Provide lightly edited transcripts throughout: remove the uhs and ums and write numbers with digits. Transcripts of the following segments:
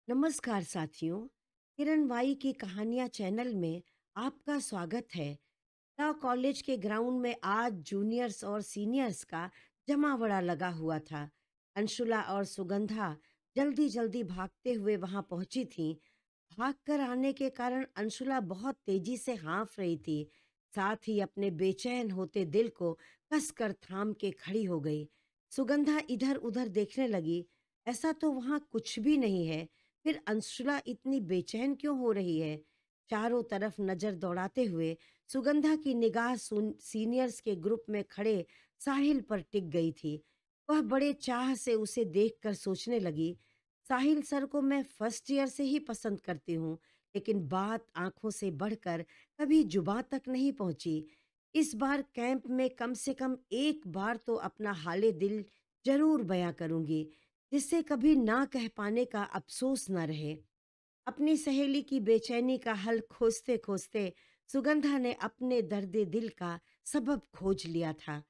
नमस्कार साथियों। किरण वाई की कहानियाँ चैनल में आपका स्वागत है। लॉ कॉलेज के ग्राउंड में आज जूनियर्स और सीनियर्स का जमावड़ा लगा हुआ था। अंशुला और सुगंधा जल्दी जल्दी भागते हुए वहां पहुंची थीं। भागकर आने के कारण अंशुला बहुत तेजी से हाँफ रही थी। साथ ही अपने बेचैन होते दिल को कसकर थाम के खड़ी हो गई। सुगंधा इधर उधर देखने लगी। ऐसा तो वहां कुछ भी नहीं है, फिर अंशुला इतनी बेचैन क्यों हो रही है? चारों तरफ नजर दौड़ाते हुए सुगंधा की निगाह सीनियर्स के ग्रुप में खड़े साहिल पर टिक गई थी। वह बड़े चाह से उसे देखकर सोचने लगी, साहिल सर को मैं फर्स्ट ईयर से ही पसंद करती हूँ, लेकिन बात आंखों से बढ़कर कभी जुबां तक नहीं पहुंची। इस बार कैंप में कम से कम एक बार तो अपना हाले दिल जरूर बयां करूंगी, जिससे कभी ना कह पाने का अफसोस न रहे। अपनी सहेली की बेचैनी का हल खोजते खोजते सुगंधा ने अपने दर्द दिल का सबब खोज लिया था।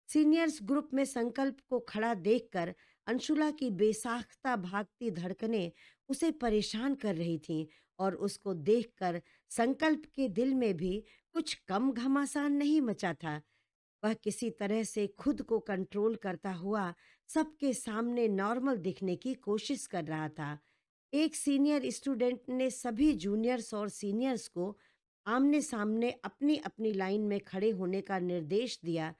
सीनियर्स ग्रुप में संकल्प को खड़ा देखकर अंशुला की बेसाख्ता भागती धड़कनें उसे परेशान कर रही थीं, और उसको देखकर संकल्प के दिल में भी कुछ कम घमासान नहीं मचा था। वह किसी तरह से खुद को कंट्रोल करता हुआ सबके सामने नॉर्मल दिखने की कोशिश कर रहा था। एक सीनियर स्टूडेंट ने सभी जूनियर्स और सीनियर्स को आमने सामने अपनी अपनी लाइन में खड़े होने का निर्देश दिया।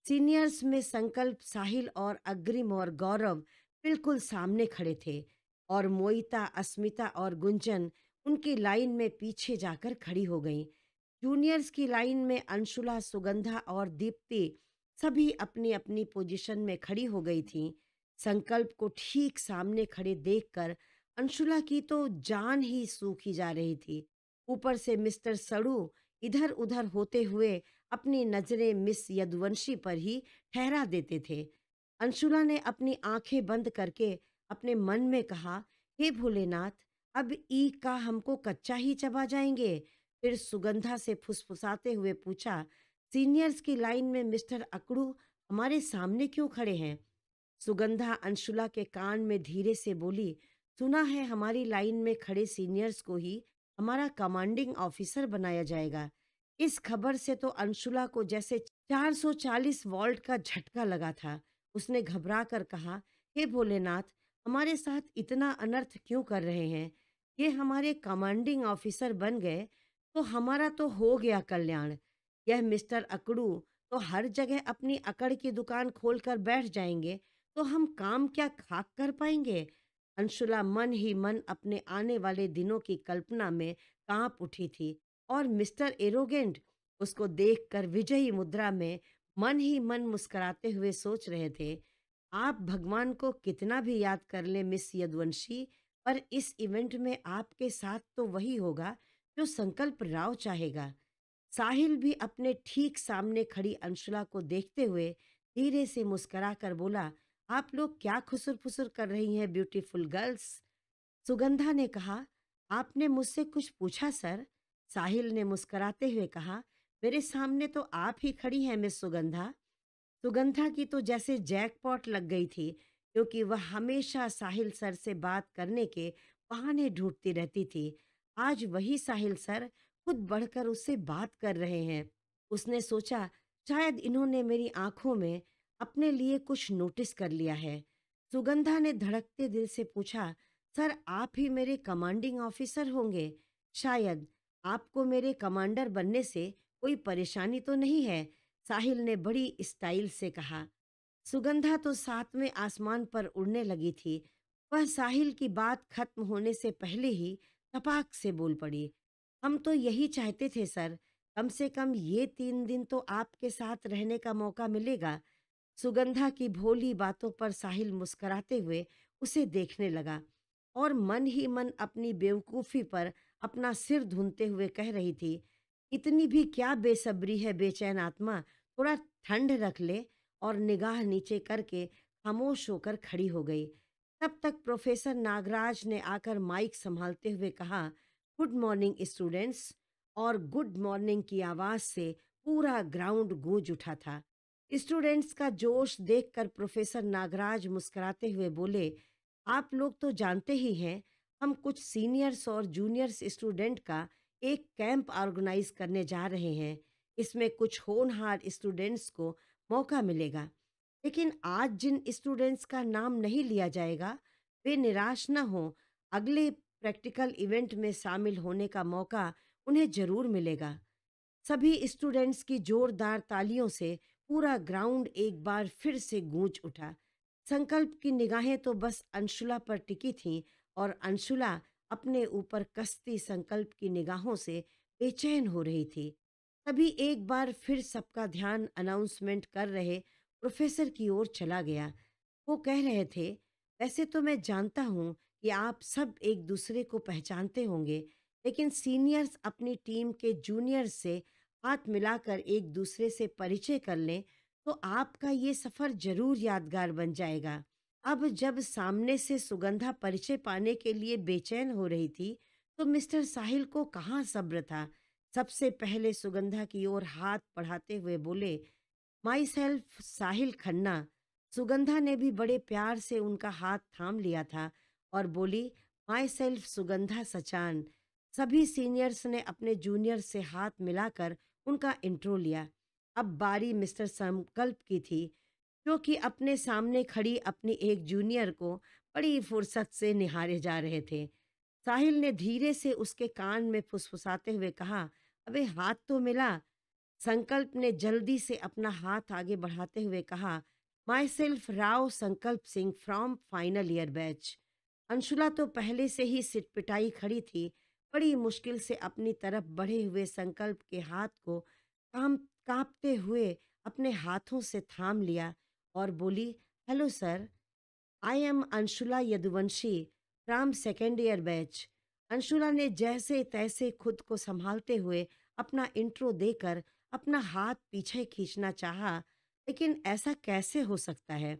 सीनियर्स में संकल्प, साहिल और अग्रिम और गौरव बिल्कुल सामने खड़े थे, और मोइता, अस्मिता और गुंजन उनकी लाइन में पीछे जाकर खड़ी हो गईं। जूनियर्स की लाइन में अंशुला, सुगंधा और दीप्ति सभी अपनी अपनी पोजीशन में खड़ी हो गई थीं। संकल्प को ठीक सामने खड़े देखकर अंशुला की तो जान ही सूखी जा रही थी। ऊपर से मिस्टर सड़ू इधर उधर होते हुए अपनी नजरें मिस यदुवंशी पर ही ठहरा देते थे। अंशुला ने अपनी आंखें बंद करके अपने मन में कहा, हे भोलेनाथ, अब ई का हमको कच्चा ही चबा जाएंगे। फिर सुगंधा से फुसफुसाते हुए पूछा, सीनियर्स की लाइन में मिस्टर अकड़ू हमारे सामने क्यों खड़े हैं? सुगंधा अंशुला के कान में धीरे से बोली, सुना है हमारी लाइन में खड़े सीनियर्स को ही हमारा कमांडिंग ऑफिसर बनाया जाएगा। इस खबर से तो अंशुला को जैसे 440 वोल्ट का झटका लगा था। उसने घबरा कर कहा, हे भोलेनाथ, हमारे साथ इतना अनर्थ क्यों कर रहे हैं? ये हमारे कमांडिंग ऑफिसर बन गए तो हमारा तो हो गया कल्याण। यह मिस्टर अकड़ू तो हर जगह अपनी अकड़ की दुकान खोलकर बैठ जाएंगे, तो हम काम क्या खाक कर पाएंगे? अंशुला मन ही मन अपने आने वाले दिनों की कल्पना में कांप उठी थी, और मिस्टर एरोगेंट उसको देखकर विजयी मुद्रा में मन ही मन मुस्कुराते हुए सोच रहे थे, आप भगवान को कितना भी याद कर ले मिस यदुवंशी, पर इस इवेंट में आपके साथ तो वही होगा जो संकल्प राव चाहेगा। साहिल भी अपने ठीक सामने खड़ी अंशुला को देखते हुए धीरे से मुस्कुरा कर बोला, आप लोग क्या खुसुर फुसुर कर रही हैं ब्यूटीफुल गर्ल्स? सुगंधा ने कहा, आपने मुझसे कुछ पूछा सर? साहिल ने मुस्कुराते हुए कहा, मेरे सामने तो आप ही खड़ी हैं मिस सुगंधा। सुगंधा की तो जैसे जैकपॉट लग गई थी, क्योंकि वह हमेशा साहिल सर से बात करने के बहाने ढूंढती रहती थी। आज वही साहिल सर खुद बढ़कर उससे बात कर रहे हैं। उसने सोचा, शायद इन्होंने मेरी आंखों में अपने लिए कुछ नोटिस कर लिया है। सुगंधा ने धड़कते दिल से पूछा, सर आप ही मेरे कमांडिंग ऑफिसर होंगे? शायद आपको मेरे कमांडर बनने से कोई परेशानी तो नहीं है? साहिल ने बड़ी स्टाइल से कहा। सुगंधा तो सातवें आसमान पर उड़ने लगी थी। वह साहिल की बात खत्म होने से पहले ही तपाक से बोल पड़ी, हम तो यही चाहते थे सर, कम से कम ये 3 दिन तो आपके साथ रहने का मौका मिलेगा। सुगंधा की भोली बातों पर साहिल मुस्कुराते हुए उसे देखने लगा, और मन ही मन अपनी बेवकूफ़ी पर अपना सिर धुनते हुए कह रही थी, इतनी भी क्या बेसब्री है बेचैन आत्मा, थोड़ा ठंड रख ले। और निगाह नीचे करके खामोश होकर खड़ी हो गई। तब तक प्रोफेसर नागराज ने आकर माइक संभालते हुए कहा, गुड मॉर्निंग स्टूडेंट्स। और गुड मॉर्निंग की आवाज़ से पूरा ग्राउंड गूंज उठा था। स्टूडेंट्स का जोश देखकर प्रोफेसर नागराज मुस्कुराते हुए बोले, आप लोग तो जानते ही हैं, हम कुछ सीनियर्स और जूनियर्स स्टूडेंट का एक कैंप ऑर्गेनाइज करने जा रहे हैं। इसमें कुछ होनहार स्टूडेंट्स को मौका मिलेगा, लेकिन आज जिन स्टूडेंट्स का नाम नहीं लिया जाएगा, वे निराश न हो। अगले प्रैक्टिकल इवेंट में शामिल होने का मौका उन्हें ज़रूर मिलेगा। सभी स्टूडेंट्स की जोरदार तालियों से पूरा ग्राउंड एक बार फिर से गूंज उठा। संकल्प की निगाहें तो बस अंशुला पर टिकी थीं, और अंशुला अपने ऊपर कसती संकल्प की निगाहों से बेचैन हो रही थी। तभी एक बार फिर सबका ध्यान अनाउंसमेंट कर रहे प्रोफेसर की ओर चला गया। वो कह रहे थे, वैसे तो मैं जानता हूँ कि आप सब एक दूसरे को पहचानते होंगे, लेकिन सीनियर्स अपनी टीम के जूनियर्स से हाथ मिलाकर एक दूसरे से परिचय कर लें, तो आपका ये सफ़र ज़रूर यादगार बन जाएगा। अब जब सामने से सुगंधा परिचय पाने के लिए बेचैन हो रही थी, तो मिस्टर साहिल को कहाँ सब्र था। सबसे पहले सुगंधा की ओर हाथ बढ़ाते हुए बोले, माई सेल्फ साहिल खन्ना। सुगंधा ने भी बड़े प्यार से उनका हाथ थाम लिया था और बोली, माई सेल्फ सुगंधा सचान। सभी सीनियर्स ने अपने जूनियर से हाथ मिलाकर उनका इंट्रो लिया। अब बारी मिस्टर संकल्प की थी, जो कि अपने सामने खड़ी अपनी एक जूनियर को बड़ी फुर्सत से निहारे जा रहे थे। साहिल ने धीरे से उसके कान में फुसफुसाते हुए कहा, अबे हाथ तो मिला। संकल्प ने जल्दी से अपना हाथ आगे बढ़ाते हुए कहा, माई सेल्फ राव संकल्प Singh from final year batch. Anshula तो पहले से ही सिटपिटाई खड़ी थी। बड़ी मुश्किल से अपनी तरफ बढ़े हुए संकल्प के हाथ को काम कांपते हुए अपने हाथों से थाम लिया और बोली, hello sir, I am Anshula Yaduvanshi from second year batch. Anshula ने जैसे तैसे खुद को संभालते हुए अपना इंट्रो देकर अपना हाथ पीछे खींचना चाहा, लेकिन ऐसा कैसे हो सकता है।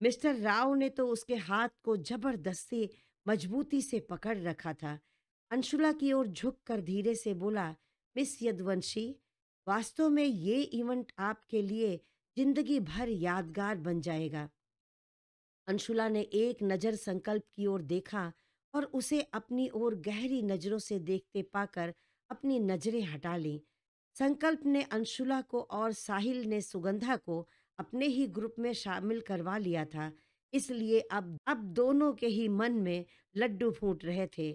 मिस्टर राव ने तो उसके हाथ को जबरदस्ती मजबूती से पकड़ रखा था। अंशुला की ओर झुककर धीरे से बोला, मिस यदुवंशी, वास्तव में ये इवेंट आपके लिए जिंदगी भर यादगार बन जाएगा। अंशुला ने एक नज़र संकल्प की ओर देखा और उसे अपनी ओर गहरी नज़रों से देखते पाकर अपनी नज़रें हटा लीं। संकल्प ने अंशुला को और साहिल ने सुगंधा को अपने ही ग्रुप में शामिल करवा लिया था, इसलिए अब दोनों के ही मन में लड्डू फूट रहे थे।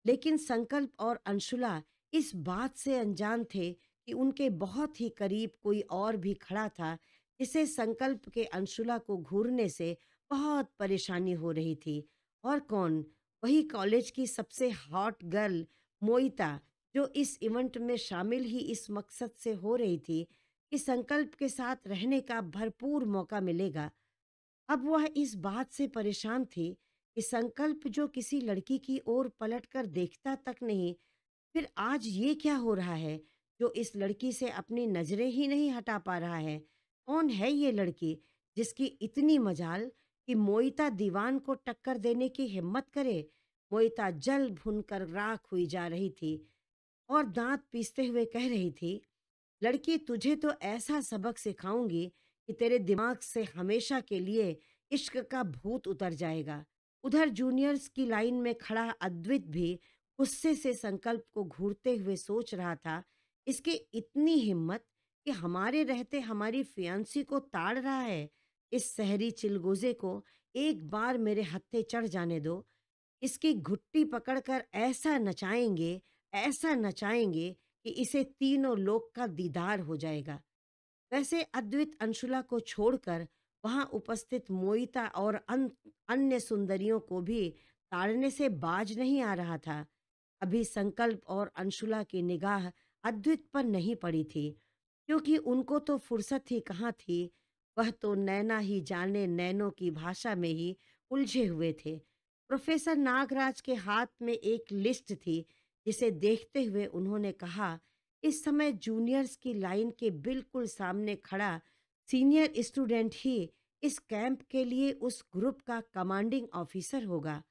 लेकिन संकल्प और अंशुला इस बात से अनजान थे कि उनके बहुत ही करीब कोई और भी खड़ा था, जिसे संकल्प के अंशुला को घूरने से बहुत परेशानी हो रही थी। और कौन? वही कॉलेज की सबसे हॉट गर्ल मोइता, जो इस इवेंट में शामिल ही इस मकसद से हो रही थी कि संकल्प के साथ रहने का भरपूर मौका मिलेगा। अब वह इस बात से परेशान थी कि संकल्प जो किसी लड़की की ओर पलटकर देखता तक नहीं, फिर आज ये क्या हो रहा है जो इस लड़की से अपनी नजरें ही नहीं हटा पा रहा है। कौन है ये लड़की जिसकी इतनी मजाल कि मोइता दीवान को टक्कर देने की हिम्मत करे। मोइता जल भुनकर राख हुई जा रही थी और दांत पीसते हुए कह रही थी, लड़की, तुझे तो ऐसा सबक सिखाऊंगी कि तेरे दिमाग से हमेशा के लिए इश्क का भूत उतर जाएगा। उधर जूनियर्स की लाइन में खड़ा अद्वित भी गुस्से से संकल्प को घूरते हुए सोच रहा था, इसकी इतनी हिम्मत कि हमारे रहते हमारी फियांसी को ताड़ रहा है। इस शहरी चिलगोजे को एक बार मेरे हत्थे चढ़ जाने दो। इसकी घुट्टी पकड़कर ऐसा नचाएंगे कि इसे तीनों लोक का दीदार हो जाएगा। वैसे अद्वैत अंशुला को छोड़कर वहां उपस्थित मोइता और अन्य सुंदरियों को भी ताड़ने से बाज नहीं आ रहा था। अभी संकल्प और अंशुला की निगाह अद्वैत पर नहीं पड़ी थी, क्योंकि उनको तो फुर्सत ही कहाँ थी। वह तो नैना ही जाने नैनों की भाषा में ही उलझे हुए थे। प्रोफेसर नागराज के हाथ में एक लिस्ट थी, जिसे देखते हुए उन्होंने कहा, इस समय जूनियर्स की लाइन के बिल्कुल सामने खड़ा सीनियर स्टूडेंट ही इस कैंप के लिए उस ग्रुप का कमांडिंग ऑफिसर होगा,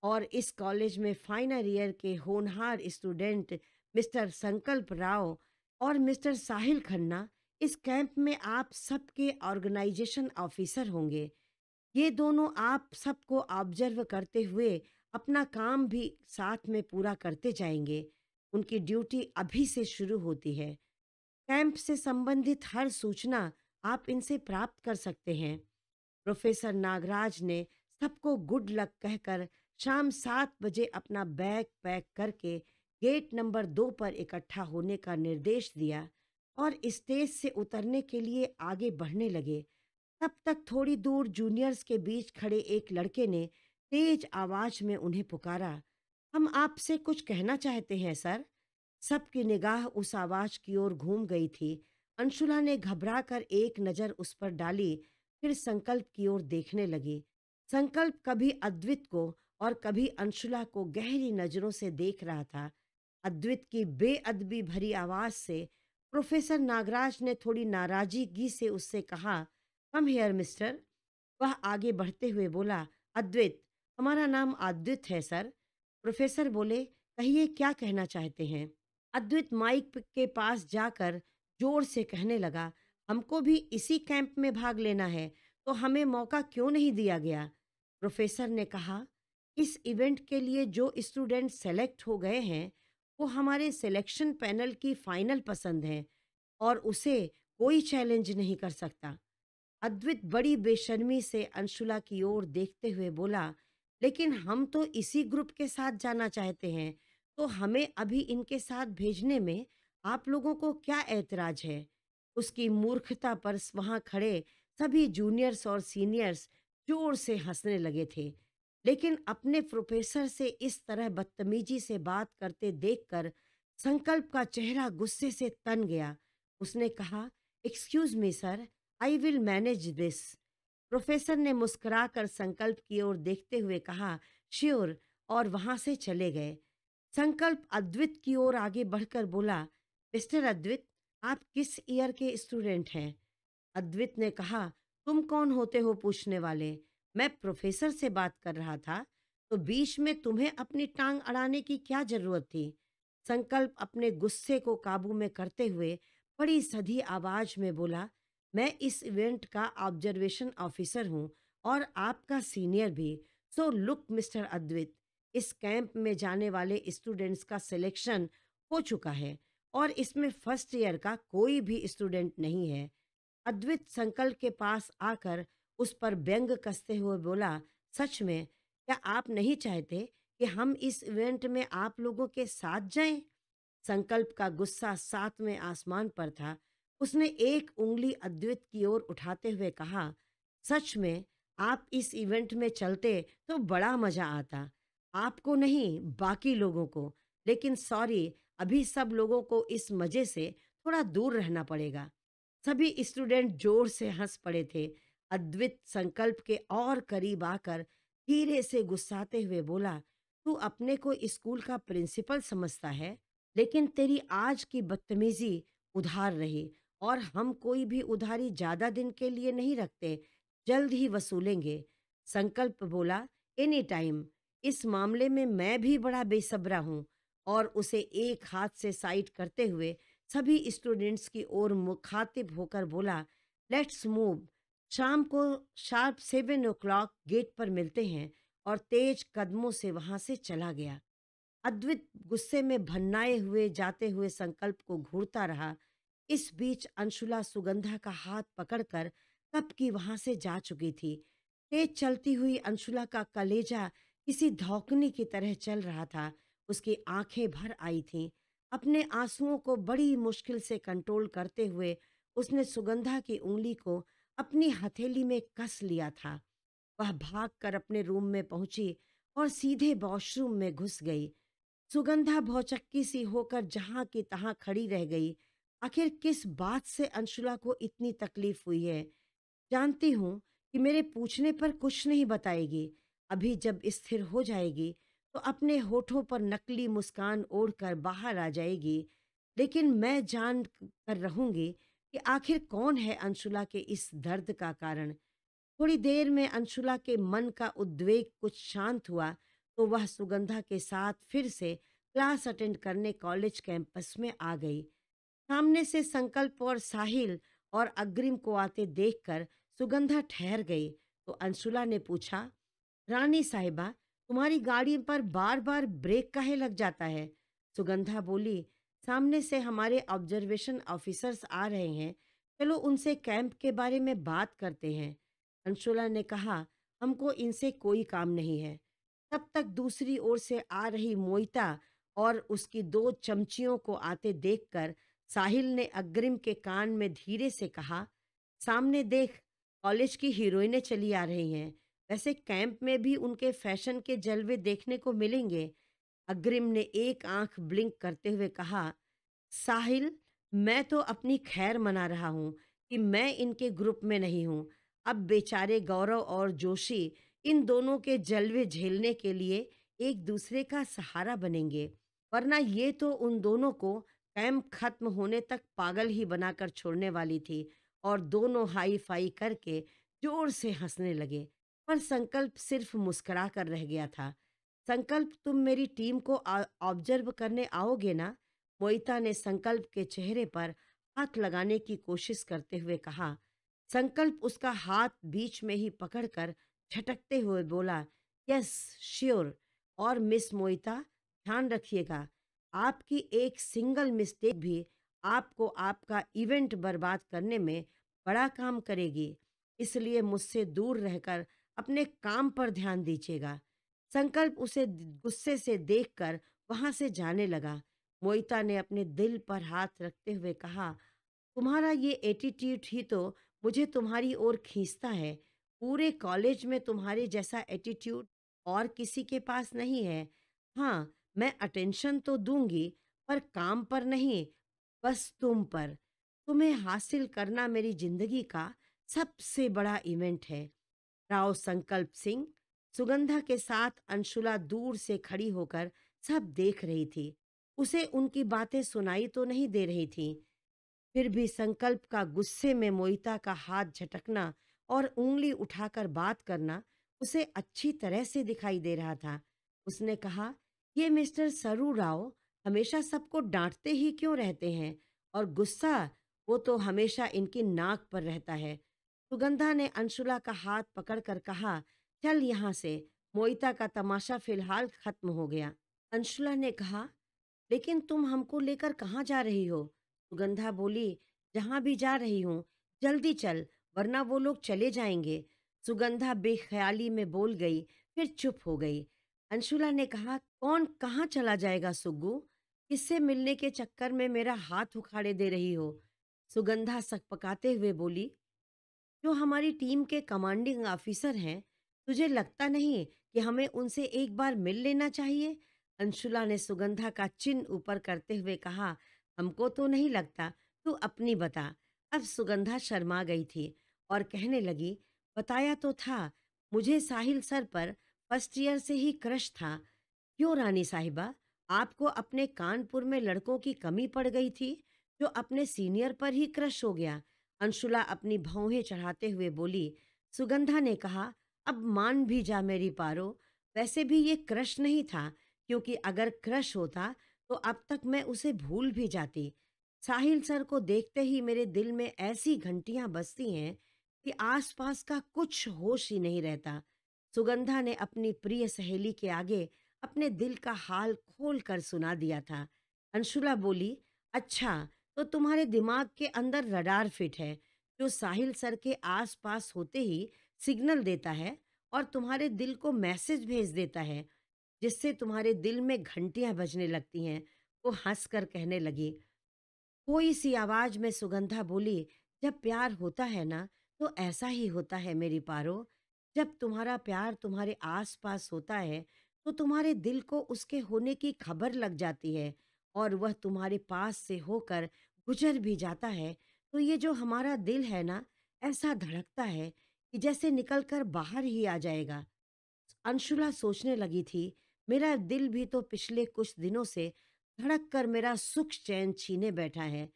और इस कॉलेज में फाइनल ईयर के होनहार स्टूडेंट मिस्टर संकल्प राव और मिस्टर साहिल खन्ना इस कैंप में आप सबके ऑर्गेनाइजेशन ऑफिसर होंगे। ये दोनों आप सबको ऑब्जर्व करते हुए अपना काम भी साथ में पूरा करते जाएंगे। उनकी ड्यूटी अभी से शुरू होती है। कैंप से संबंधित हर सूचना आप इनसे प्राप्त कर सकते हैं। प्रोफेसर नागराज ने सबको गुड लक कहकर शाम 7 बजे अपना बैग पैक करके गेट नंबर 2 पर इकट्ठा होने का निर्देश दिया और स्टेज से उतरने के लिए आगे बढ़ने लगे। तब तक थोड़ी दूर जूनियर्स के बीच खड़े एक लड़के ने तेज आवाज में उन्हें पुकारा, हम आपसे कुछ कहना चाहते हैं सर। सबकी निगाह उस आवाज की ओर घूम गई थी। अंशुला ने घबराकर एक नजर उस पर डाली, फिर संकल्प की ओर देखने लगी। संकल्प कभी अद्वित को और कभी अंशुला को गहरी नजरों से देख रहा था। अद्वित की बेअदबी भरी आवाज से प्रोफेसर नागराज ने थोड़ी नाराजगी से उससे कहा, कम हियर मिस्टर। वह आगे बढ़ते हुए बोला, अद्वित, हमारा नाम अद्वित है सर। प्रोफेसर बोले, कहिए क्या कहना चाहते हैं। अद्वित माइक के पास जाकर जोर से कहने लगा, हमको भी इसी कैंप में भाग लेना है, तो हमें मौका क्यों नहीं दिया गया। प्रोफेसर ने कहा, इस इवेंट के लिए जो स्टूडेंट सेलेक्ट हो गए हैं वो हमारे सिलेक्शन पैनल की फाइनल पसंद है और उसे कोई चैलेंज नहीं कर सकता। अद्वित बड़ी बेशर्मी से अंशुला की ओर देखते हुए बोला, लेकिन हम तो इसी ग्रुप के साथ जाना चाहते हैं, तो हमें अभी इनके साथ भेजने में आप लोगों को क्या ऐतराज है। उसकी मूर्खता पर वहां खड़े सभी जूनियर्स और सीनियर्स जोर से हंसने लगे थे, लेकिन अपने प्रोफेसर से इस तरह बदतमीजी से बात करते देखकर संकल्प का चेहरा गुस्से से तन गया। उसने कहा, excuse me sir, I will manage this. Professor ने मुस्कुराकर संकल्प की ओर देखते हुए कहा, श्योर, और वहां से चले गए। संकल्प अद्वित की ओर आगे बढ़कर बोला, मिस्टर अद्वित, आप किस ईयर के स्टूडेंट हैं। अद्वित ने कहा, तुम कौन होते हो पूछने वाले। मैं प्रोफेसर से बात कर रहा था, तो बीच में तुम्हें अपनी टांग अड़ाने की क्या जरूरत थी। संकल्प अपने गुस्से को काबू में करते हुए बड़ी सधी आवाज में बोला, मैं इस इवेंट का ऑब्जर्वेशन ऑफिसर हूँ और आपका सीनियर भी। सो लुक मिस्टर अद्वित, इस कैंप में जाने वाले स्टूडेंट्स का सिलेक्शन हो चुका है और इसमें फर्स्ट ईयर का कोई भी स्टूडेंट नहीं है। अद्वित संकल्प के पास आकर उस पर व्यंग कसते हुए बोला, सच में क्या आप नहीं चाहते कि हम इस इवेंट में आप लोगों के साथ जाएं। संकल्प का गुस्सा सातवें आसमान पर था। उसने एक उंगली अद्वित की ओर उठाते हुए कहा, सच में आप इस इवेंट में चलते तो बड़ा मजा आता, आपको नहीं बाकी लोगों को। लेकिन सॉरी, अभी सब लोगों को इस मजे से थोड़ा दूर रहना पड़ेगा। सभी स्टूडेंट जोर से हंस पड़े थे। अद्वित संकल्प के और करीब आकर धीरे से गुस्साते हुए बोला, तू अपने को स्कूल का प्रिंसिपल समझता है, लेकिन तेरी आज की बदतमीजी उधार रही और हम कोई भी उधारी ज्यादा दिन के लिए नहीं रखते, जल्द ही वसूलेंगे। संकल्प बोला, एनी टाइम। इस मामले में मैं भी बड़ा बेसब्रा हूँ। और उसे एक हाथ से साइड करते हुए सभी स्टूडेंट्स की ओर मुखातिब होकर बोला, लेट्स मूव। शाम को शार्प 7 o'clock गेट पर मिलते हैं। और तेज कदमों से वहां से चला गया। अद्वित गुस्से में भन्नाए हुए जाते हुए संकल्प को घूरता रहा। इस बीच अंशुला सुगंधा का हाथ पकड़कर कब की वहां से जा चुकी थी। तेज चलती हुई अंशुला का कलेजा किसी धौकनी की तरह चल रहा था। उसकी आंखें भर आई थीं। अपने आंसुओं को बड़ी मुश्किल से कंट्रोल करते हुए उसने सुगंधा की उंगली को अपनी हथेली में कस लिया था। वह भागकर अपने रूम में पहुंची और सीधे वॉशरूम में घुस गई। सुगंधा भौचक्की सी होकर जहां की तहां खड़ी रह गई। आखिर किस बात से अंशुला को इतनी तकलीफ हुई है। जानती हूँ कि मेरे पूछने पर कुछ नहीं बताएगी। अभी जब स्थिर हो जाएगी तो अपने होठों पर नकली मुस्कान ओढ़कर बाहर आ जाएगी। लेकिन मैं जान कर रहूंगी कि आखिर कौन है अंशुला के इस दर्द का कारण। थोड़ी देर में अंशुला के मन का उद्वेग कुछ शांत हुआ तो वह सुगंधा के साथ फिर से क्लास अटेंड करने कॉलेज कैंपस में आ गई। सामने से संकल्प और साहिल और अग्रिम को आते देखकर सुगंधा ठहर गई तो अंशुला ने पूछा, रानी साहिबा, तुम्हारी गाड़ी पर बार बार ब्रेक काहे लग जाता है? सुगंधा बोली, सामने से हमारे ऑब्जर्वेशन ऑफिसर्स आ रहे हैं, चलो उनसे कैंप के बारे में बात करते हैं। अंशुला ने कहा, हमको इनसे कोई काम नहीं है। तब तक दूसरी ओर से आ रही मोइता और उसकी दो चमचियों को आते देखकर साहिल ने अग्रिम के कान में धीरे से कहा, सामने देख, कॉलेज की हीरोइनें चली आ रही हैं। वैसे कैंप में भी उनके फैशन के जलवे देखने को मिलेंगे। अग्रिम ने एक आंख ब्लिंक करते हुए कहा, साहिल, मैं तो अपनी खैर मना रहा हूँ कि मैं इनके ग्रुप में नहीं हूँ। अब बेचारे गौरव और जोशी इन दोनों के जलवे झेलने के लिए एक दूसरे का सहारा बनेंगे, वरना ये तो उन दोनों को कैंप खत्म होने तक पागल ही बनाकर छोड़ने वाली थी। और दोनों हाई फाई करके जोर से हंसने लगे, पर संकल्प सिर्फ मुस्कुरा कर रह गया था। संकल्प, तुम मेरी टीम को ऑब्जर्व करने आओगे ना? मोइता ने संकल्प के चेहरे पर हाथ लगाने की कोशिश करते हुए कहा। संकल्प उसका हाथ बीच में ही पकड़कर झटकते हुए बोला, यस, श्योर। और मिस मोइता, ध्यान रखिएगा, आपकी एक सिंगल मिस्टेक भी आपको आपका इवेंट बर्बाद करने में बड़ा काम करेगी। इसलिए मुझसे दूर रहकर अपने काम पर ध्यान दीजिएगा। संकल्प उसे गुस्से से देखकर वहां से जाने लगा। मोइता ने अपने दिल पर हाथ रखते हुए कहा, तुम्हारा ये एटीट्यूड ही तो मुझे तुम्हारी ओर खींचता है। पूरे कॉलेज में तुम्हारे जैसा एटीट्यूड और किसी के पास नहीं है। हाँ, मैं अटेंशन तो दूंगी, पर काम पर नहीं, बस तुम पर। तुम्हें हासिल करना मेरी जिंदगी का सबसे बड़ा इवेंट है। राव संकल्प सिंह। सुगंधा के साथ अंशुला दूर से खड़ी होकर सब देख रही थी। उसे उनकी बातें सुनाई तो नहीं दे रही थी, फिर भी संकल्प का गुस्से में मोइता का हाथ झटकना और उंगली उठाकर बात करना उसे अच्छी तरह से दिखाई दे रहा था। उसने कहा, ये मिस्टर सरू राव हमेशा सबको डांटते ही क्यों रहते हैं, और गुस्सा, वो तो हमेशा इनकी नाक पर रहता है। सुगंधा ने अंशुला का हाथ पकड़कर कहा, चल यहाँ से, मोइता का तमाशा फिलहाल खत्म हो गया। अंशुला ने कहा, लेकिन तुम हमको लेकर कहाँ जा रही हो? सुगंधा बोली, जहाँ भी जा रही हूँ, जल्दी चल, वरना वो लोग चले जाएंगे। सुगंधा बेख्याली में बोल गई, फिर चुप हो गई। अंशुला ने कहा, कौन कहाँ चला जाएगा सुग्गू? किससे मिलने के चक्कर में मेरा हाथ उखाड़े दे रही हो? सुगंधा सकपकाते हुए बोली, जो हमारी टीम के कमांडिंग ऑफिसर हैं, तुझे लगता नहीं कि हमें उनसे एक बार मिल लेना चाहिए? अंशुला ने सुगंधा का चिन्ह ऊपर करते हुए कहा, हमको तो नहीं लगता, तू अपनी बता। अब सुगंधा शर्मा गई थी और कहने लगी, बताया तो था, मुझे साहिल सर पर फर्स्ट ईयर से ही क्रश था। क्यों रानी साहिबा, आपको अपने कानपुर में लड़कों की कमी पड़ गई थी जो अपने सीनियर पर ही क्रश हो गया? अंशुला अपनी भौहें चढ़ाते हुए बोली। सुगंधा ने कहा, अब मान भी जा मेरी पारो, वैसे भी ये क्रश नहीं था, क्योंकि अगर क्रश होता तो अब तक मैं उसे भूल भी जाती। साहिल सर को देखते ही मेरे दिल में ऐसी घंटियां बजती हैं कि आसपास का कुछ होश ही नहीं रहता। सुगंधा ने अपनी प्रिय सहेली के आगे अपने दिल का हाल खोल कर सुना दिया था। अंशुला बोली, अच्छा, तो तुम्हारे दिमाग के अंदर रडार फिट है, जो साहिल सर के आसपास होते ही सिग्नल देता है और तुम्हारे दिल को मैसेज भेज देता है, जिससे तुम्हारे दिल में घंटियां बजने लगती हैं। वो हंसकर कहने लगी। कोई सी आवाज में सुगंधा बोली, जब प्यार होता है ना, तो ऐसा ही होता है मेरी पारो। जब तुम्हारा प्यार तुम्हारे आसपास होता है, तो तुम्हारे दिल को उसके होने की खबर लग जाती है, और वह तुम्हारे पास से होकर गुजर भी जाता है, तो ये जो हमारा दिल है ना, ऐसा धड़कता है कि जैसे निकलकर बाहर ही आ जाएगा। अंशुला सोचने लगी थी, मेरा दिल भी तो पिछले कुछ दिनों से धड़क कर मेरा सुख चैन छीने बैठा है।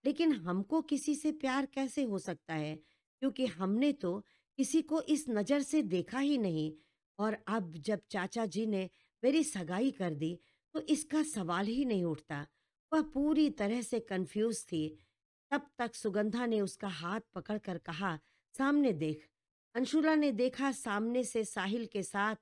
लेकिन हमको किसी से प्यार कैसे हो सकता है, क्योंकि हमने तो किसी को इस नज़र से देखा ही नहीं। और अब जब चाचा जी ने मेरी सगाई कर दी, तो इसका सवाल ही नहीं उठता। वह पूरी तरह से कंफ्यूज थी। तब तक सुगंधा ने उसका हाथ पकड़कर कहा, सामने देख। अंशुला ने देखा, सामने से साहिल के साथ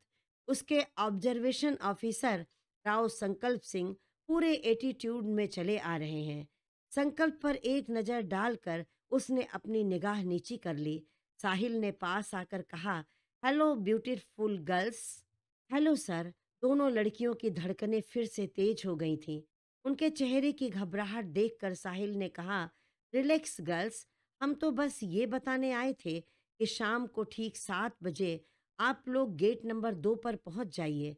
उसके ऑब्जर्वेशन ऑफिसर राव संकल्प सिंह पूरे एटीट्यूड में चले आ रहे हैं। संकल्प पर एक नज़र डालकर उसने अपनी निगाह नीची कर ली। साहिल ने पास आकर कहा, hello beautiful girls. Hello sir. दोनों लड़कियों की धड़कनें फिर से तेज हो गई थीं। उनके चेहरे की घबराहट देखकर साहिल ने कहा, रिलैक्स गर्ल्स, हम तो बस ये बताने आए थे कि शाम को ठीक 7 बजे आप लोग गेट नंबर 2 पर पहुंच जाइए।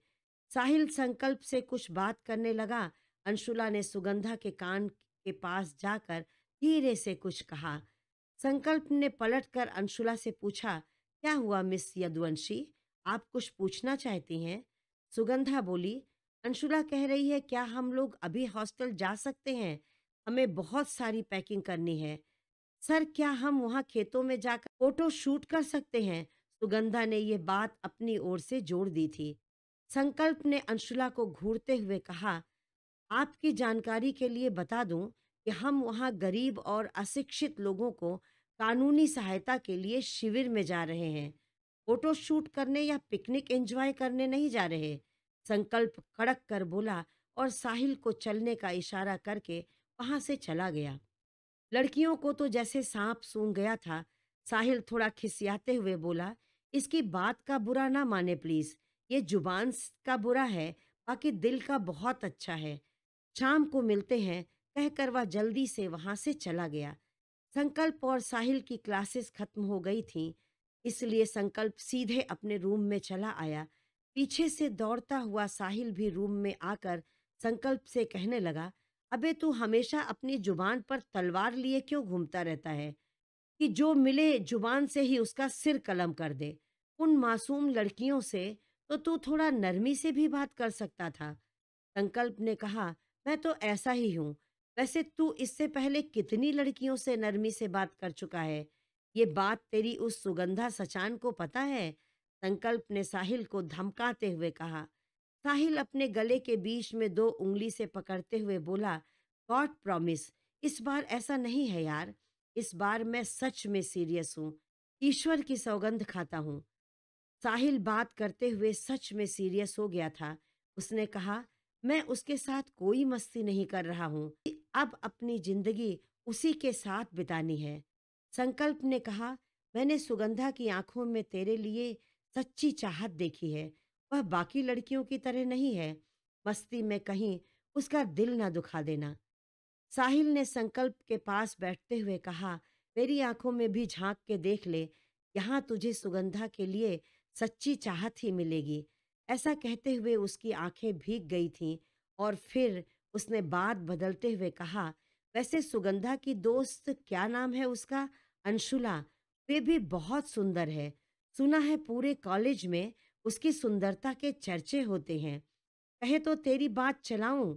साहिल संकल्प से कुछ बात करने लगा। अंशुला ने सुगंधा के कान के पास जाकर धीरे से कुछ कहा। संकल्प ने पलटकर अंशुला से पूछा, क्या हुआ मिस यदुवंशी, आप कुछ पूछना चाहती हैं? सुगंधा बोली, अंशुला कह रही है क्या हम लोग अभी हॉस्टल जा सकते हैं? हमें बहुत सारी पैकिंग करनी है। सर, क्या हम वहाँ खेतों में जाकर फोटो शूट कर सकते हैं? सुगंधा ने ये बात अपनी ओर से जोड़ दी थी। संकल्प ने अंशुला को घूरते हुए कहा, आपकी जानकारी के लिए बता दूं कि हम वहाँ गरीब और अशिक्षित लोगों को कानूनी सहायता के लिए शिविर में जा रहे हैं। फोटो शूट करने या पिकनिक एंजॉय करने नहीं जा रहे। संकल्प कड़क कर बोला और साहिल को चलने का इशारा करके वहां से चला गया। लड़कियों को तो जैसे सांप सूंघ गया था। साहिल थोड़ा खिसियाते हुए बोला, इसकी बात का बुरा ना माने प्लीज, ये जुबान का बुरा है, बाकी दिल का बहुत अच्छा है। शाम को मिलते हैं, कहकर वह जल्दी से वहां से चला गया। संकल्प और साहिल की क्लासेस खत्म हो गई थीं, इसलिए संकल्प सीधे अपने रूम में चला आया। पीछे से दौड़ता हुआ साहिल भी रूम में आकर संकल्प से कहने लगा, अबे तू हमेशा अपनी जुबान पर तलवार लिए क्यों घूमता रहता है कि जो मिले जुबान से ही उसका सिर कलम कर दे। उन मासूम लड़कियों से तो तू थोड़ा नरमी से भी बात कर सकता था। संकल्प ने कहा, मैं तो ऐसा ही हूँ। वैसे तू इससे पहले कितनी लड़कियों से नरमी से बात कर चुका है? ये बात तेरी उस सुगंधा सचान को पता है? संकल्प ने साहिल को धमकाते हुए कहा। साहिल अपने गले के बीच में 2 उंगली से पकड़ते हुए बोला, गॉड प्रॉमिस, इस बार ऐसा नहीं है यार। इस बार मैं सच में सीरियस हूँ। ईश्वर की सौगंध खाता हूँ। साहिल बात करते हुए सच में सीरियस हो गया था। उसने कहा, मैं उसके साथ कोई मस्ती नहीं कर रहा हूँ। अब अपनी जिंदगी उसी के साथ बितानी है। संकल्प ने कहा, मैंने सुगंधा की आंखों में तेरे लिए सच्ची चाहत देखी है। वह बाकी लड़कियों की तरह नहीं है। मस्ती में कहीं उसका दिल ना दुखा देना। साहिल ने संकल्प के पास बैठते हुए कहा, मेरी आंखों में भी झांक के देख ले, यहाँ तुझे सुगंधा के लिए सच्ची चाहत ही मिलेगी। ऐसा कहते हुए उसकी आंखें भीग गई थीं और फिर उसने बात बदलते हुए कहा, वैसे सुगंधा की दोस्त क्या नाम है उसका? अंशुला। वे भी बहुत सुंदर है। सुना है पूरे कॉलेज में उसकी सुंदरता के चर्चे होते हैं। कहे तो तेरी बात चलाऊं?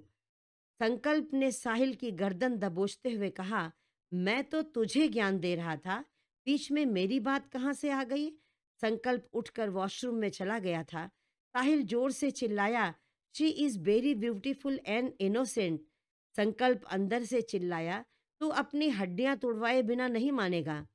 संकल्प ने साहिल की गर्दन दबोचते हुए कहा, मैं तो तुझे ज्ञान दे रहा था, बीच में मेरी बात कहाँ से आ गई? संकल्प उठकर वॉशरूम में चला गया था। साहिल जोर से चिल्लाया, she is very beautiful and innocent. संकल्प अंदर से चिल्लाया, तू अपनी हड्डियां तुड़वाए बिना नहीं मानेगा।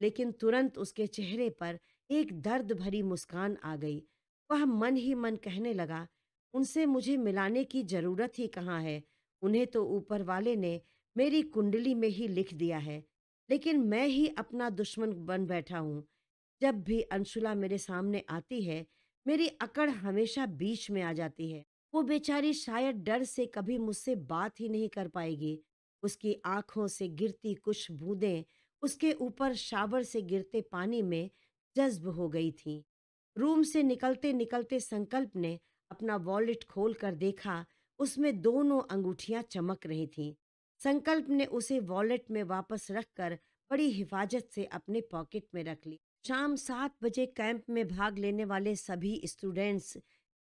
लेकिन तुरंत उसके चेहरे पर एक दर्द भरी मुस्कान आ गई। वह मन ही मन कहने लगा, उनसे मुझे मिलाने की जरूरत ही कहाँ है। उन्हें तो ऊपर वाले ने मेरी कुंडली में ही लिख दिया है, लेकिन मैं ही अपना दुश्मन बन बैठा हूँ। जब भी अंशुला मेरे सामने आती है, मेरी अकड़ हमेशा बीच में आ जाती है। वो बेचारी शायद डर से कभी मुझसे बात ही नहीं कर पाएगी। उसकी आंखों से गिरती कुछ बूंदें उसके ऊपर शावर से गिरते पानी में जज्ब हो गई थीं। रूम से निकलते निकलते संकल्प ने अपना वॉलेट खोल कर देखा। उसमें दोनों अंगूठियां चमक रही थीं। संकल्प ने उसे वॉलेट में वापस रखकर बड़ी हिफाजत से अपने पॉकेट में रख ली। शाम 7 बजे कैंप में भाग लेने वाले सभी स्टूडेंट्स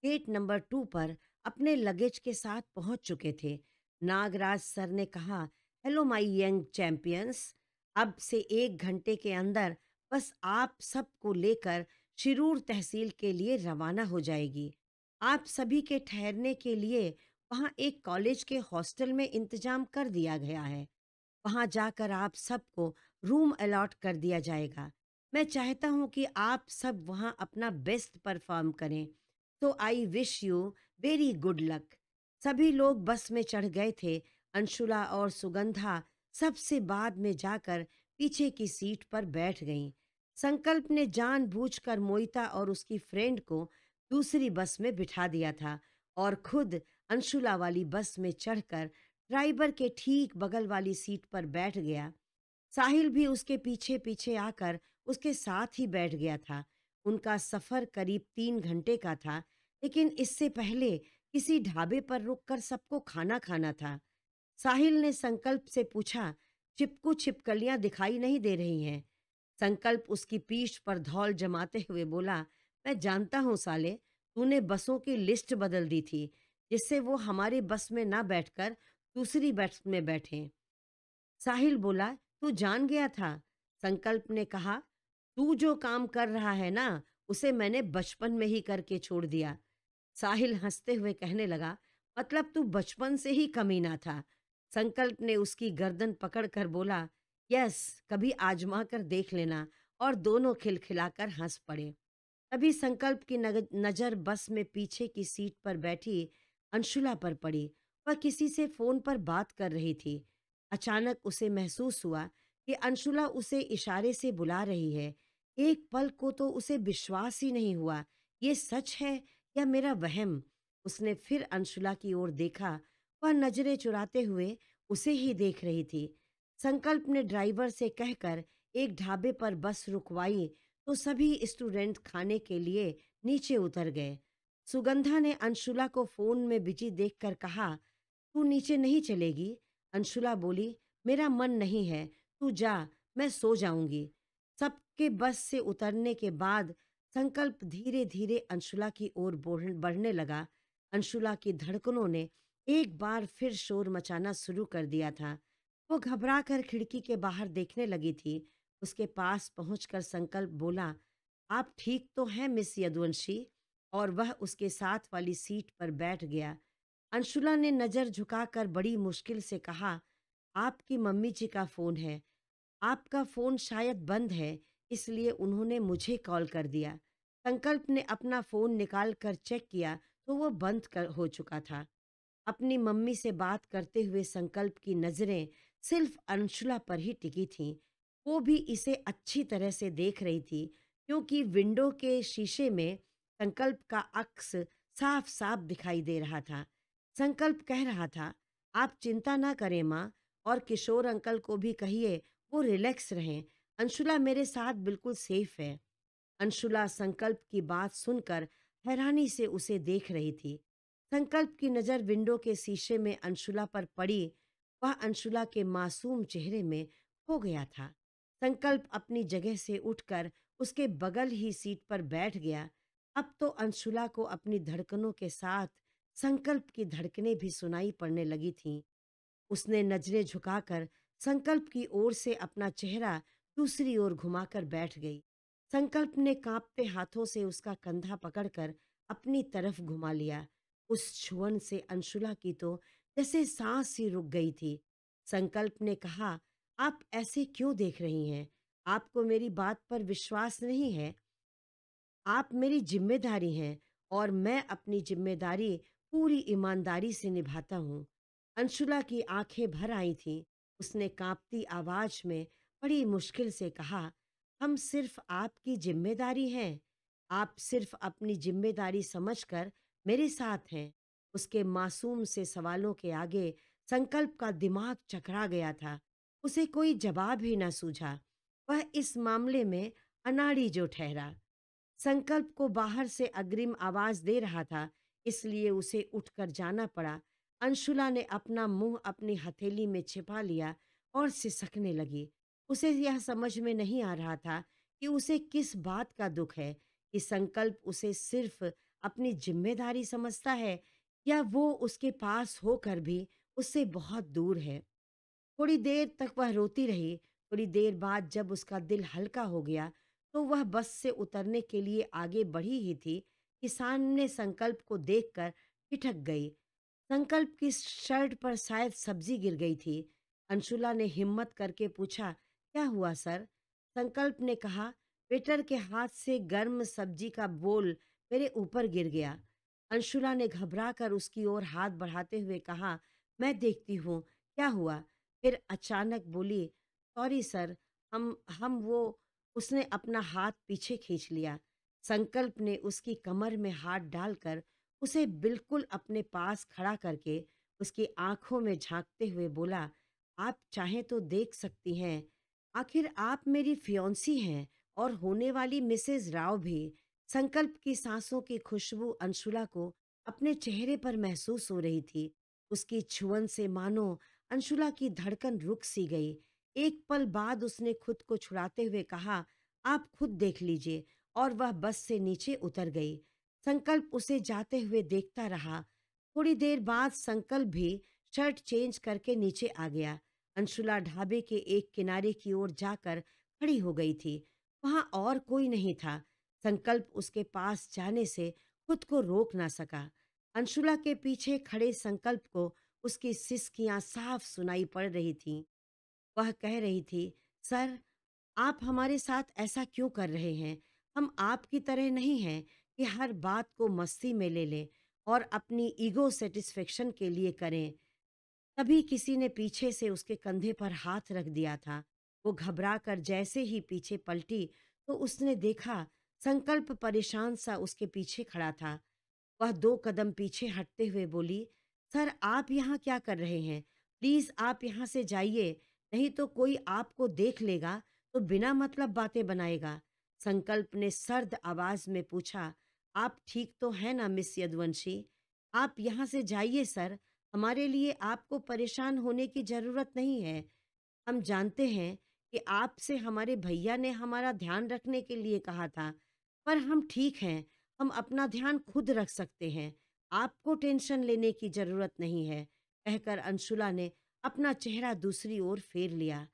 गेट नंबर 2 पर अपने लगेज के साथ पहुंच चुके थे। नागराज सर ने कहा, हेलो माय यंग चैंपियंस, अब से 1 घंटे के अंदर बस आप सबको लेकर शिरूर तहसील के लिए रवाना हो जाएगी। आप सभी के ठहरने के लिए वहाँ एक कॉलेज के हॉस्टल में इंतजाम कर दिया गया है। वहाँ जाकर आप सबको रूम अलॉट कर दिया जाएगा। मैं चाहता हूँ कि आप सब वहाँ अपना बेस्ट परफॉर्म करें। तो I wish you very good luck. सभी लोग बस में चढ़ गए थे। अंशुला और सुगंधा सबसे बाद में जाकर पीछे की सीट पर बैठ गईं। संकल्प ने जानबूझकर मोइता और उसकी फ्रेंड को दूसरी बस में बिठा दिया था और खुद अंशुला वाली बस में चढ़कर ड्राइवर के ठीक बगल वाली सीट पर बैठ गया। साहिल भी उसके पीछे पीछे आकर उसके साथ ही बैठ गया था। उनका सफर करीब 3 घंटे का था, लेकिन इससे पहले किसी ढाबे पर रुककर सबको खाना खाना था। साहिल ने संकल्प से पूछा, चिपकू छिपकलियां दिखाई नहीं दे रही हैं? संकल्प उसकी पीठ पर धौल जमाते हुए बोला, मैं जानता हूँ साले, तूने बसों की लिस्ट बदल दी थी जिससे वो हमारी बस में ना बैठकर दूसरी बस में बैठे। साहिल बोला, तू जान गया था? संकल्प ने कहा, तू जो काम कर रहा है ना, उसे मैंने बचपन में ही करके छोड़ दिया। साहिल हंसते हुए कहने लगा, मतलब तू बचपन से ही कमीना था। संकल्प ने उसकी गर्दन पकड़कर बोला, यस, कभी आजमा कर देख लेना। और दोनों खिलखिलाकर हंस पड़े। तभी संकल्प की नजर बस में पीछे की सीट पर बैठी अंशुला पर पड़ी। वह किसी से फोन पर बात कर रही थी। अचानक उसे महसूस हुआ कि अंशुला उसे इशारे से बुला रही है। एक पल को तो उसे विश्वास ही नहीं हुआ, ये सच है या मेरा वहम। उसने फिर अंशुला की ओर देखा। वह नजरें चुराते हुए उसे ही देख रही थी। संकल्प ने ड्राइवर से कहकर एक ढाबे पर बस रुकवाई तो सभी स्टूडेंट खाने के लिए नीचे उतर गए। सुगंधा ने अंशुला को फोन में बिजी देखकर कहा, तू नीचे नहीं चलेगी? अंशुला बोली, मेरा मन नहीं है, तू जा, मैं सो जाऊंगी। सबके बस से उतरने के बाद संकल्प धीरे धीरे अंशुला की ओर बढ़ने लगा। अंशुला की धड़कनों ने एक बार फिर शोर मचाना शुरू कर दिया था। वो घबरा कर खिड़की के बाहर देखने लगी थी। उसके पास पहुंचकर संकल्प बोला, आप ठीक तो हैं मिस यदुवंशी? और वह उसके साथ वाली सीट पर बैठ गया। अंशुला ने नजर झुकाकर बड़ी मुश्किल से कहा, आपकी मम्मी जी का फोन है। आपका फोन शायद बंद है, इसलिए उन्होंने मुझे कॉल कर दिया। संकल्प ने अपना फोन निकाल कर चेक किया तो वो हो चुका था। अपनी मम्मी से बात करते हुए संकल्प की नजरें सिर्फ अंशुला पर ही टिकी थीं। वो भी इसे अच्छी तरह से देख रही थी, क्योंकि विंडो के शीशे में संकल्प का अक्स साफ साफ दिखाई दे रहा था। संकल्प कह रहा था, आप चिंता ना करें माँ, और किशोर अंकल को भी कहिए वो रिलैक्स रहें। अंशुला मेरे साथ बिल्कुल सेफ है। अंशुला संकल्प की बात सुनकर हैरानी से उसे देख रही थी। संकल्प की नज़र विंडो के शीशे में अंशुला पर पड़ी। वह अंशुला के मासूम चेहरे में खो गया था। संकल्प अपनी जगह से उठकर उसके बगल ही सीट पर बैठ गया। अब तो अंशुला को अपनी धड़कनों के साथ संकल्प की धड़कनें भी सुनाई पड़ने लगी थीं। उसने नजरें झुकाकर संकल्प की ओर से अपना चेहरा दूसरी ओर घुमाकर बैठ गई। संकल्प ने कांपते हाथों से उसका कंधा पकड़कर अपनी तरफ घुमा लिया। उस छुअन से अंशुला की तो जैसे सांस ही रुक गई थी। संकल्प ने कहा, आप ऐसे क्यों देख रही हैं? आपको मेरी बात पर विश्वास नहीं है? आप मेरी जिम्मेदारी हैं और मैं अपनी जिम्मेदारी पूरी ईमानदारी से निभाता हूँ। अंशुला की आंखें भर आई थीं। उसने कांपती आवाज में बड़ी मुश्किल से कहा, हम सिर्फ आपकी जिम्मेदारी हैं। आप सिर्फ अपनी जिम्मेदारी समझकर मेरे साथ हैं। उसके मासूम से सवालों के आगे संकल्प का दिमाग चकरा गया था। उसे कोई जवाब ही ना सूझा। वह इस मामले में अनाड़ी जो ठहरा। संकल्प को बाहर से अग्रिम आवाज दे रहा था, इसलिए उसे उठकर जाना पड़ा। अंशुला ने अपना मुंह अपनी हथेली में छिपा लिया और सिसकने लगी। उसे यह समझ में नहीं आ रहा था कि उसे किस बात का दुख है, कि संकल्प उसे सिर्फ अपनी जिम्मेदारी समझता है या वो उसके पास होकर भी उससे बहुत दूर है। थोड़ी देर तक वह रोती रही। थोड़ी देर बाद जब उसका दिल हल्का हो गया तो वह बस से उतरने के लिए आगे बढ़ी ही थी कि सामने संकल्प को देखकर ठिठक गई। संकल्प की शर्ट पर शायद सब्जी गिर गई थी। अंशुला ने हिम्मत करके पूछा, क्या हुआ सर? संकल्प ने कहा, वेटर के हाथ से गर्म सब्जी का बोल मेरे ऊपर गिर गया। अंशुला ने घबराकर उसकी ओर हाथ बढ़ाते हुए कहा, मैं देखती हूँ, क्या हुआ? फिर अचानक बोली, सॉरी सर, हम वो उसने अपना हाथ पीछे खींच लिया। संकल्प ने उसकी कमर में हाथ डालकर उसे बिल्कुल अपने पास खड़ा करके उसकी आंखों में झांकते हुए बोला, आप चाहें तो देख सकती हैं, आखिर आप मेरी फियोंसी हैं और होने वाली मिसेज राव भी। संकल्प की सांसों की खुशबू अंशुला को अपने चेहरे पर महसूस हो रही थी। उसकी छुअन से मानो अंशुला की धड़कन रुक सी गई। एक पल बाद उसने खुद को छुड़ाते हुए कहा, आप खुद देख लीजिए, और वह बस से नीचे उतर गई। संकल्प उसे जाते हुए देखता रहा। थोड़ी देर बाद संकल्प भी शर्ट चेंज करके नीचे आ गया। अंशुला ढाबे के एक किनारे की ओर जाकर खड़ी हो गई थी। वहां और कोई नहीं था। संकल्प उसके पास जाने से खुद को रोक ना सका। अंशुला के पीछे खड़े संकल्प को उसकी सिसकियां साफ सुनाई पड़ रही थीं। वह कह रही थी, सर, आप हमारे साथ ऐसा क्यों कर रहे हैं? हम आपकी तरह नहीं हैं कि हर बात को मस्ती में ले लें और अपनी ईगो सेटिस्फेक्शन के लिए करें। तभी किसी ने पीछे से उसके कंधे पर हाथ रख दिया था। वो घबराकर जैसे ही पीछे पलटी तो उसने देखा संकल्प परेशान सा उसके पीछे खड़ा था। वह 2 कदम पीछे हटते हुए बोली, सर, आप यहाँ क्या कर रहे हैं? प्लीज़ आप यहाँ से जाइए, नहीं तो कोई आपको देख लेगा तो बिना मतलब बातें बनाएगा। संकल्प ने सर्द आवाज़ में पूछा, आप ठीक तो हैं ना मिस यदुवंशी? आप यहाँ से जाइए सर, हमारे लिए आपको परेशान होने की ज़रूरत नहीं है। हम जानते हैं कि आपसे हमारे भैया ने हमारा ध्यान रखने के लिए कहा था, पर हम ठीक हैं, हम अपना ध्यान खुद रख सकते हैं, आपको टेंशन लेने की ज़रूरत नहीं है, कहकर अंशुला ने अपना चेहरा दूसरी ओर फेर लिया।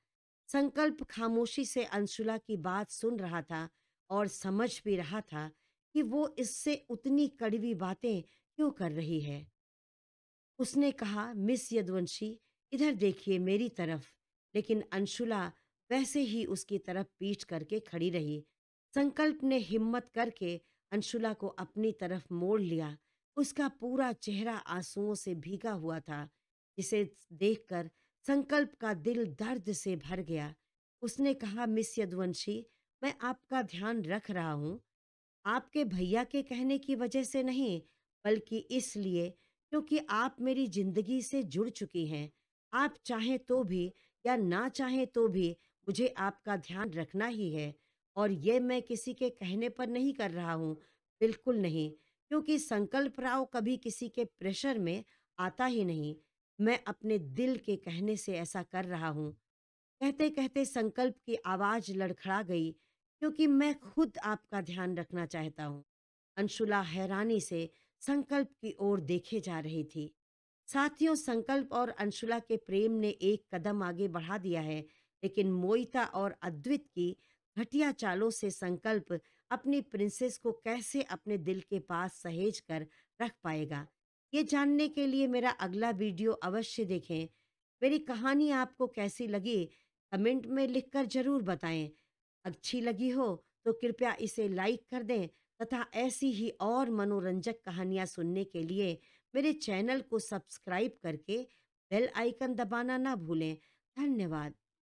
संकल्प खामोशी से अंशुला की बात सुन रहा था और समझ भी रहा था कि वो इससे उतनी कड़वी बातें क्यों कर रही है। उसने कहा, मिस यदुवंशी, इधर देखिए मेरी तरफ। लेकिन अंशुला वैसे ही उसकी तरफ पीठ करके खड़ी रही। संकल्प ने हिम्मत करके अंशुला को अपनी तरफ मोड़ लिया। उसका पूरा चेहरा आंसुओं से भीगा हुआ था, जिसे देखकर संकल्प का दिल दर्द से भर गया। उसने कहा, मिस यदुवंशी, मैं आपका ध्यान रख रहा हूँ, आपके भैया के कहने की वजह से नहीं, बल्कि इसलिए क्योंकि आप मेरी जिंदगी से जुड़ चुकी हैं। आप चाहें तो भी या ना चाहें तो भी मुझे आपका ध्यान रखना ही है, और ये मैं किसी के कहने पर नहीं कर रहा हूँ, बिल्कुल नहीं, क्योंकि संकल्प राव कभी किसी के प्रेशर में आता ही नहीं। मैं अपने दिल के कहने से ऐसा कर रहा हूँ। कहते कहते संकल्प की आवाज लड़खड़ा गई, क्योंकि मैं खुद आपका ध्यान रखना चाहता हूँ। अंशुला हैरानी से संकल्प की ओर देखे जा रही थी। साथियों, संकल्प और अंशुला के प्रेम ने एक कदम आगे बढ़ा दिया है, लेकिन मोइता और अद्वित की घटिया चालों से संकल्प अपनी प्रिंसेस को कैसे अपने दिल के पास सहेज कर रख पाएगा, ये जानने के लिए मेरा अगला वीडियो अवश्य देखें। मेरी कहानी आपको कैसी लगी, कमेंट में लिखकर ज़रूर बताएं। अच्छी लगी हो तो कृपया इसे लाइक कर दें, तथा ऐसी ही और मनोरंजक कहानियाँ सुनने के लिए मेरे चैनल को सब्सक्राइब करके बेल आइकन दबाना ना भूलें। धन्यवाद।